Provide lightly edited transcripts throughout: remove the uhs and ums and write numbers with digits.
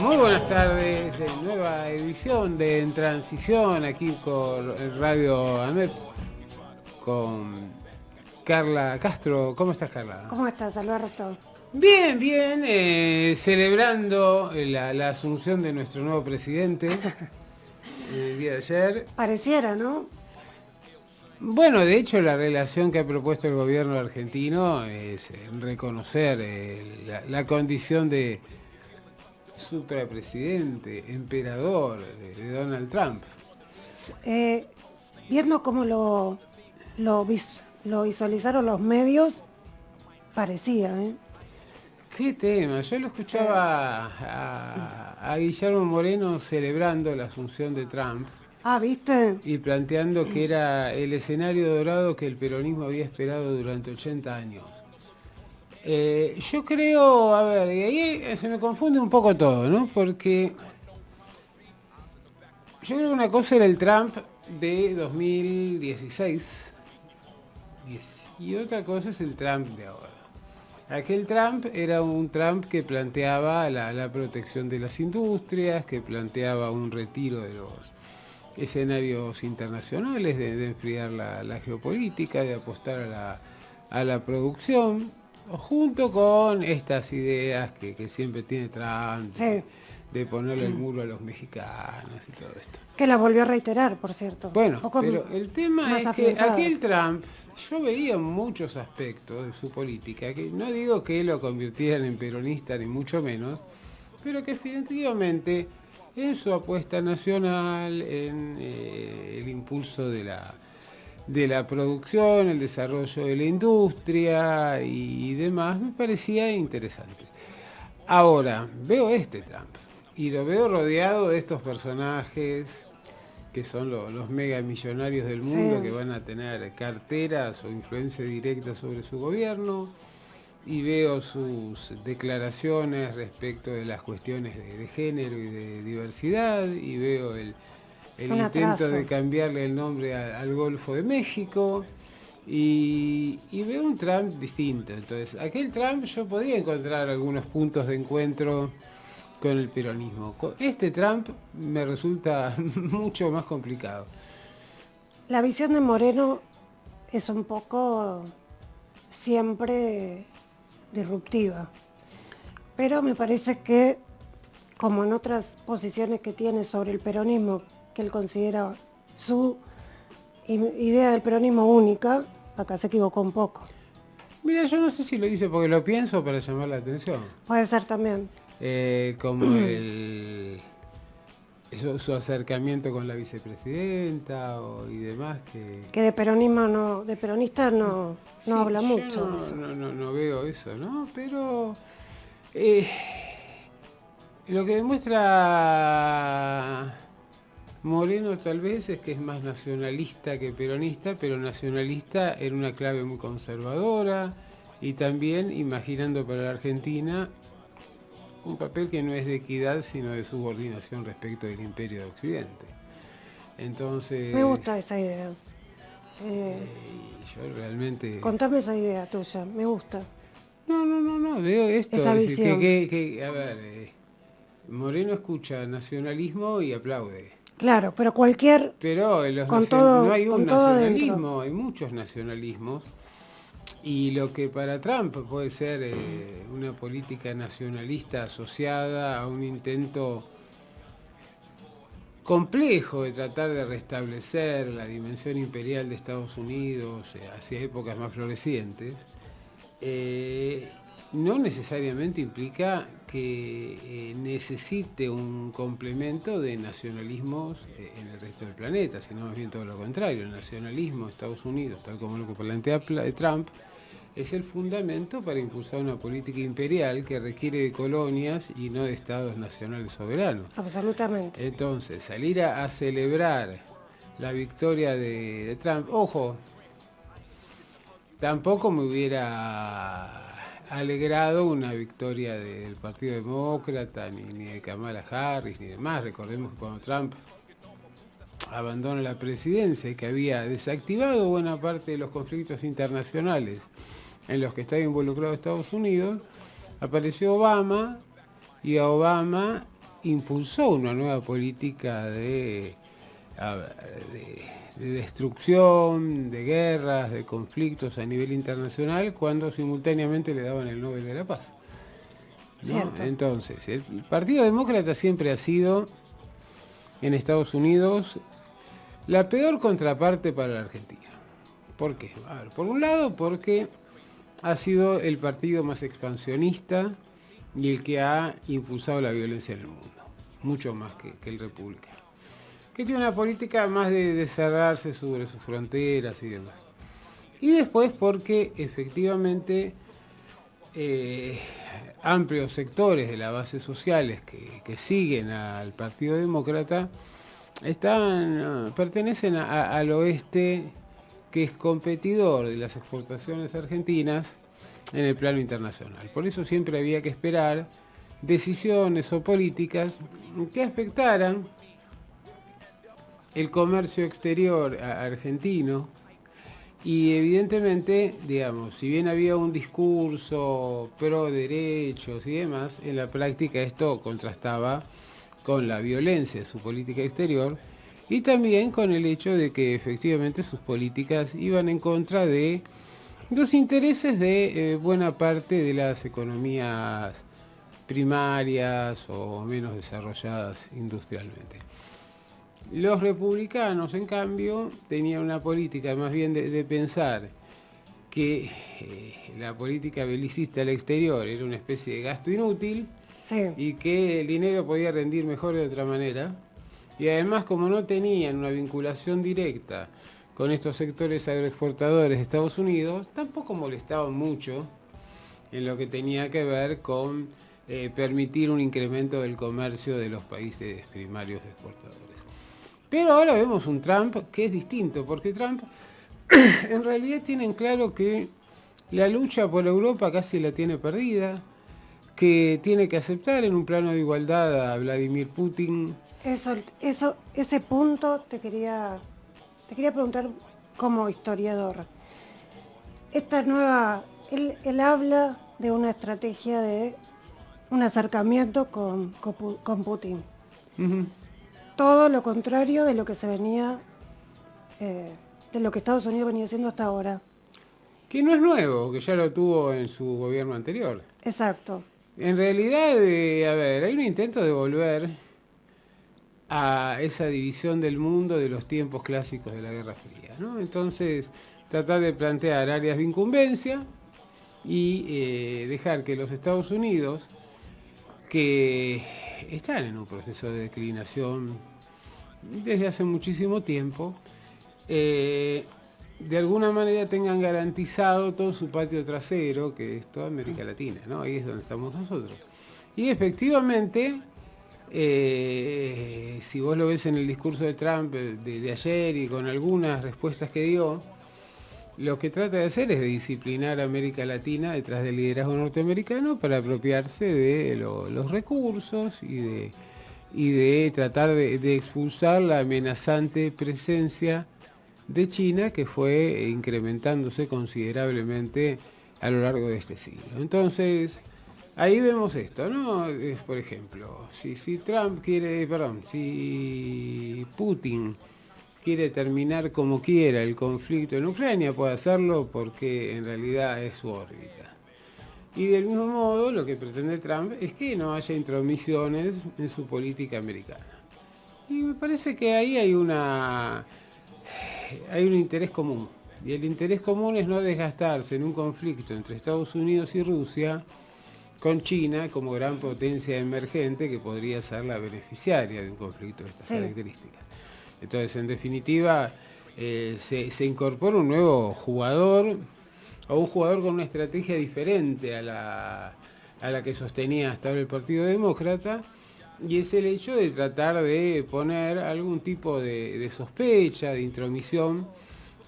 Muy buenas tardes, nueva edición de En Transición aquí por Radio AMEP con Carla Castro. ¿Cómo estás, Carla? ¿Cómo estás, Alberto? Bien, bien, celebrando la asunción de nuestro nuevo presidente el día de ayer. Pareciera, ¿no? Bueno, de hecho la relación que ha propuesto el gobierno argentino es reconocer la condición de suprapresidente, emperador de Donald Trump. Eh, Viendo cómo lo visualizaron los medios, parecía, ¿eh? ¿Qué tema? Yo lo escuchaba a Guillermo Moreno celebrando la asunción de Trump Ah, ¿viste? y planteando que era el escenario dorado que el peronismo había esperado durante 80 años. Yo creo, a ver, y ahí se me confunde un poco todo, ¿no? Porque yo creo que una cosa era el Trump de 2016 y otra cosa es el Trump de ahora. Aquel Trump era un Trump que planteaba la protección de las industrias, que planteaba un retiro de los escenarios internacionales, de enfriar la geopolítica, de apostar a la producción, junto con estas ideas que siempre tiene Trump, Sí. de ponerle el muro a los mexicanos y todo esto. Que la volvió a reiterar, por cierto. Bueno, Poco pero el tema más es que afianzadas. aquel Trump, yo veía muchos aspectos de su política, que no digo que lo convirtieran en peronista ni mucho menos, pero que definitivamente en su apuesta nacional, en el impulso de la producción, el desarrollo de la industria y demás, me parecía interesante. Ahora, veo este Trump y lo veo rodeado de estos personajes que son los mega millonarios del mundo, Sí. que van a tener carteras o influencia directa sobre su gobierno, y veo sus declaraciones respecto de las cuestiones de género y de diversidad, y veo el Un intento atraso. de cambiarle el nombre al Golfo de México, y veo un Trump distinto. Entonces, aquel Trump yo podía encontrar algunos puntos de encuentro con el peronismo. Este Trump me resulta mucho más complicado. La visión de Moreno es un poco siempre disruptiva. Pero me parece que, como en otras posiciones que tiene sobre el peronismo, que él considera su idea del peronismo única, acá se equivocó un poco. Mira, yo no sé si lo dice porque lo pienso para llamar la atención. Puede ser también. Como su acercamiento con la vicepresidenta y demás Que de peronismo no, de peronista no sí, habla yo mucho de eso. no veo eso, ¿no? Pero lo que demuestra Moreno tal vez es que es más nacionalista que peronista, pero nacionalista en una clave muy conservadora y también imaginando para la Argentina un papel que no es de equidad sino de subordinación respecto del imperio de Occidente. Entonces, Me gusta esa idea. yo realmente... Contame esa idea tuya, me gusta. No, veo esto. Esa Es decir, visión. a ver, Moreno escucha nacionalismo y aplaude. Claro, pero cualquier, Pero con todo, no hay un con todo nacionalismo, dentro. hay muchos nacionalismos. Y lo que para Trump puede ser una política nacionalista asociada a un intento complejo de tratar de restablecer la dimensión imperial de Estados Unidos hacia épocas más florecientes, no necesariamente implica que necesite un complemento de nacionalismos en el resto del planeta, sino más bien todo lo contrario. El nacionalismo de Estados Unidos, tal como lo que plantea Trump, es el fundamento para impulsar una política imperial que requiere de colonias y no de estados nacionales soberanos. Absolutamente. Entonces, salir a celebrar la victoria de Trump, ojo, tampoco me hubiera alegrado una victoria del Partido Demócrata, ni de Kamala Harris, ni demás. Recordemos que cuando Trump abandona la presidencia y que había desactivado buena parte de los conflictos internacionales en los que estaba involucrado Estados Unidos, apareció Obama y Obama impulsó una nueva política de destrucción, de guerras, de conflictos a nivel internacional, cuando simultáneamente le daban el Nobel de la Paz, ¿no? Entonces, el Partido Demócrata siempre ha sido, en Estados Unidos, la peor contraparte para la Argentina. ¿Por qué? A ver, por un lado, porque ha sido el partido más expansionista y el que ha impulsado la violencia en el mundo, mucho más que el republicano, que tiene una política más de cerrarse sobre sus fronteras y demás. Y después porque efectivamente amplios sectores de las bases sociales que siguen al Partido Demócrata pertenecen al oeste, que es competidor de las exportaciones argentinas en el plano internacional. Por eso siempre había que esperar decisiones o políticas que afectaran el comercio exterior argentino, y evidentemente, digamos, si bien había un discurso pro derechos y demás, en la práctica esto contrastaba con la violencia de su política exterior y también con el hecho de que efectivamente sus políticas iban en contra de los intereses de buena parte de las economías primarias o menos desarrolladas industrialmente. Los republicanos, en cambio, tenían una política más bien de pensar que la política belicista al exterior era una especie de gasto inútil, sí, y que el dinero podía rendir mejor de otra manera. Y además, como no tenían una vinculación directa con estos sectores agroexportadores de Estados Unidos, tampoco molestaban mucho en lo que tenía que ver con permitir un incremento del comercio de los países primarios exportadores. Pero ahora vemos un Trump que es distinto, porque Trump en realidad tiene en claro que la lucha por Europa casi la tiene perdida, que tiene que aceptar en un plano de igualdad a Vladimir Putin. Ese punto te quería preguntar como historiador. Esta nueva, él habla de una estrategia de un acercamiento con Putin. Uh-huh. Todo lo contrario de lo que se venía, de lo que Estados Unidos venía haciendo hasta ahora. Que no es nuevo, que ya lo tuvo en su gobierno anterior. Exacto. En realidad, hay un intento de volver a esa división del mundo de los tiempos clásicos de la Guerra Fría, ¿no? Entonces, tratar de plantear áreas de incumbencia y dejar que los Estados Unidos, que están en un proceso de declinación desde hace muchísimo tiempo, de alguna manera tengan garantizado todo su patio trasero, que es toda América Latina, ¿no? Ahí es donde estamos nosotros. Y efectivamente, si vos lo ves en el discurso de Trump de ayer y con algunas respuestas que dio, lo que trata de hacer es de disciplinar a América Latina detrás del liderazgo norteamericano para apropiarse de los recursos y de tratar de expulsar la amenazante presencia de China, que fue incrementándose considerablemente a lo largo de este siglo. Entonces, ahí vemos esto, ¿no? Por ejemplo, si Putin quiere terminar como quiera el conflicto en Ucrania, puede hacerlo porque en realidad es su órbita. Y del mismo modo, lo que pretende Trump es que no haya intromisiones en su política americana. Y me parece que ahí hay un interés común. Y el interés común es no desgastarse en un conflicto entre Estados Unidos y Rusia con China como gran potencia emergente que podría ser la beneficiaria de un conflicto de estas características. Entonces, en definitiva, se incorpora un nuevo jugador, o un jugador con una estrategia diferente a la que sostenía hasta ahora el Partido Demócrata, y es el hecho de tratar de poner algún tipo de sospecha, de intromisión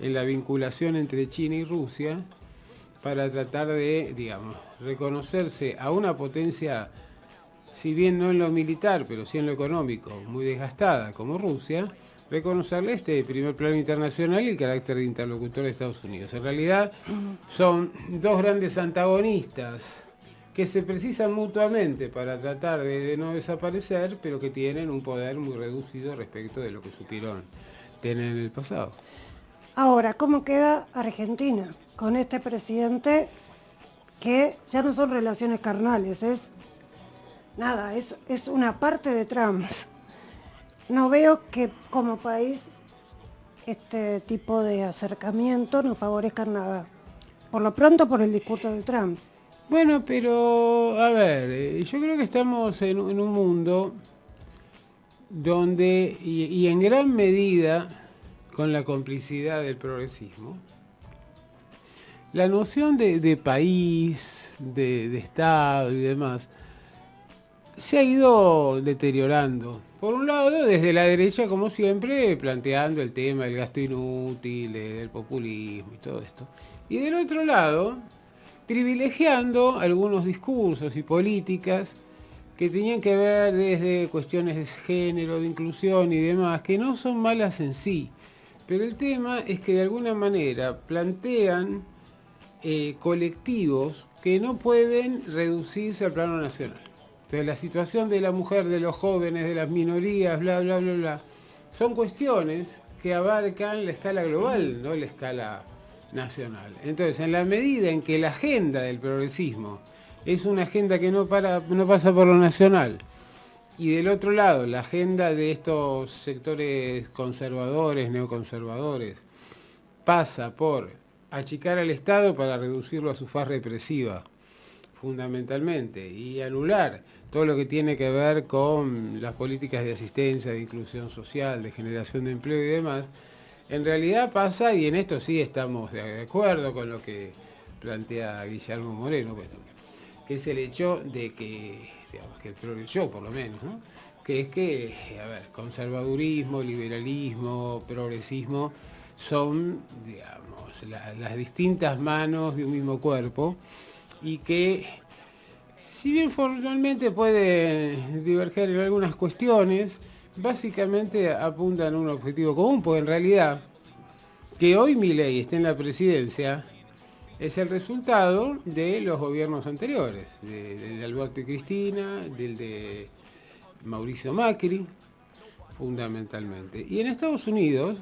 en la vinculación entre China y Rusia, para tratar de, digamos, reconocerse a una potencia, si bien no en lo militar, pero sí en lo económico, muy desgastada como Rusia, reconocerle este primer plano internacional y el carácter de interlocutor de Estados Unidos. En realidad son dos grandes antagonistas que se precisan mutuamente para tratar de no desaparecer, pero que tienen un poder muy reducido respecto de lo que supieron tener en el pasado. Ahora, ¿cómo queda Argentina con este presidente que ya no son relaciones carnales, es nada, es una parte de Trump? No veo que como país este tipo de acercamiento nos favorezca nada. Por lo pronto por el discurso de Trump. Bueno, pero a ver, yo creo que estamos en un mundo donde, y en gran medida con la complicidad del progresismo, la noción de país, de Estado y demás, se ha ido deteriorando. Por un lado, desde la derecha, como siempre, planteando el tema del gasto inútil, del populismo y todo esto. Y del otro lado, privilegiando algunos discursos y políticas que tenían que ver desde cuestiones de género, de inclusión y demás, que no son malas en sí. Pero el tema es que de alguna manera plantean colectivos que no pueden reducirse al plano nacional. Entonces la situación de la mujer, de los jóvenes, de las minorías, bla, bla, bla, bla, son cuestiones que abarcan la escala global, no la escala nacional. Entonces, en la medida en que la agenda del progresismo es una agenda que no pasa por lo nacional, y del otro lado, la agenda de estos sectores conservadores, neoconservadores, pasa por achicar al Estado para reducirlo a su faz represiva, fundamentalmente, y anular todo lo que tiene que ver con las políticas de asistencia, de inclusión social, de generación de empleo y demás, en realidad pasa, y en esto sí estamos de acuerdo con lo que plantea Guillermo Moreno, bueno, que es el hecho de que, digamos, que el progreso, por lo menos, ¿no? Que es que, a ver, conservadurismo, liberalismo, progresismo, son, digamos, las distintas manos de un mismo cuerpo, y que, si bien formalmente puede diverger en algunas cuestiones, básicamente apuntan a un objetivo común, porque en realidad que hoy Milei esté en la presidencia es el resultado de los gobiernos anteriores, del de Alberto y Cristina, del de Mauricio Macri, fundamentalmente. Y en Estados Unidos,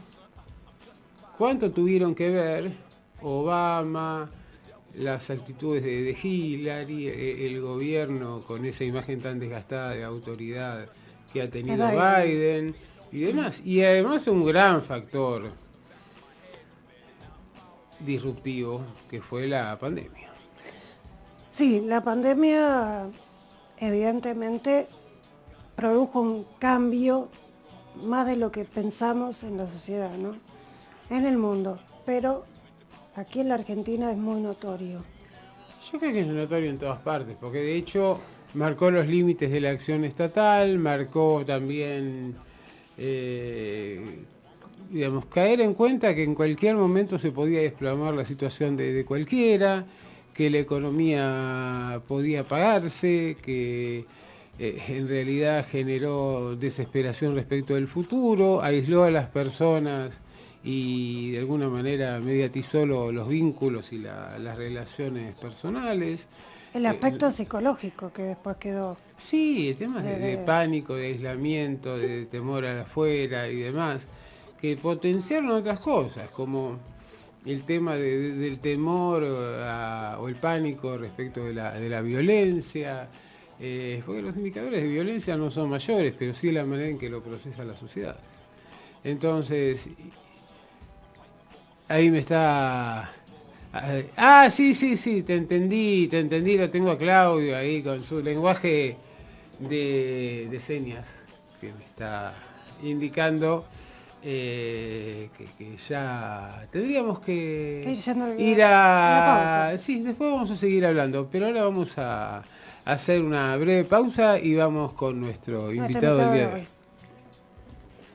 ¿cuánto tuvieron que ver Obama, las actitudes de Hillary, el gobierno con esa imagen tan desgastada de autoridad que ha tenido Biden y demás? Y además un gran factor disruptivo que fue la pandemia. Sí, la pandemia evidentemente produjo un cambio más de lo que pensamos en la sociedad, ¿no? En el mundo, pero aquí en la Argentina es muy notorio. Yo creo que es notorio en todas partes, porque de hecho marcó los límites de la acción estatal, marcó también, digamos, caer en cuenta que en cualquier momento se podía desplomar la situación de cualquiera, que la economía podía apagarse, que en realidad generó desesperación respecto del futuro, aisló a las personas y de alguna manera mediatizó los vínculos y las relaciones personales. El aspecto psicológico que después quedó. Sí, temas de pánico, de aislamiento, de temor a afuera y demás, que potenciaron otras cosas, como el tema del temor o el pánico respecto de la violencia, porque los indicadores de violencia no son mayores, pero sí la manera en que lo procesa la sociedad. Entonces, ahí me está... Ah, sí, te entendí, lo tengo a Claudio ahí con su lenguaje de señas, que me está indicando que ya tendríamos que ir a... Sí, después vamos a seguir hablando, pero ahora vamos a hacer una breve pausa y vamos con nuestro invitado del día de hoy.